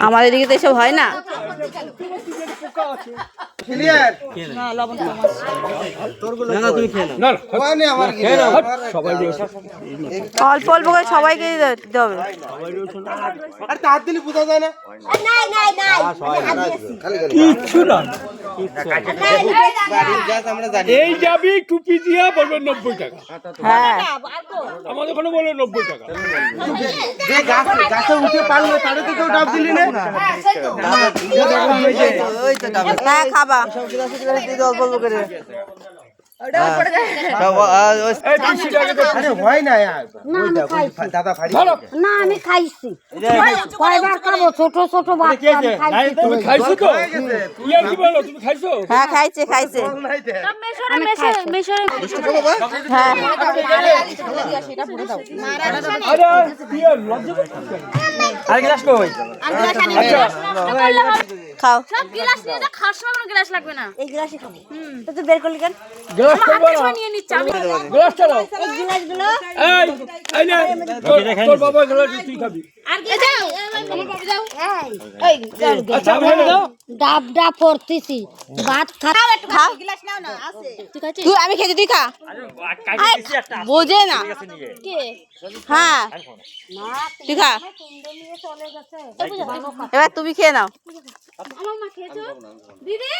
আমাদের এদিকে তো এসব হয় না। অল্প অল্প করে সবাইকে দিতে হবে। এই যাবি টুপি দিয়া বলবে 90 টাকা। হ্যাঁ আমাদের ওখানে বলে 90 টাকা। হ্যাঁ খাবা না আমি খাইছি কয়বার খাবো ছোট ছোট তুমি খাইছো তো? ইয়ার কি বলো, তুমি খাইছো? হ্যাঁ খাইছে খাইছে হ্যাঁ আরে ইয়ার লজ্জা করছিস? আর গ্লাস কই? খাও। সব গ্লাস নিয়ে যা, খাওয়ার সময় কোনো গ্লাস লাগবে না। এই গ্লাসই খাবো তো তুই বের করলি কেন গ্লাস আমার করবো হাতে না। নিয়ে নিচ্ছি আমি। গ্লাস চালাও। এই গ্লাসগুলো এই এই নে, তোর বাবা গ্লাস তুই খাবি। আর কি যাও আমার বাবা যাও। এই আচ্ছা আমি দাও। ডাব ডাব পড়তেছি ভাত খাও একটু খাও। গ্লাস নাও না আছে ঠিক আছে। তুই আমি খেতে তুই খা। বোঝে না। কে? হ্যাঁ তুই খা। এবার তুমি খেয়ে নাও। আমার মা খেয়েছো? দিদি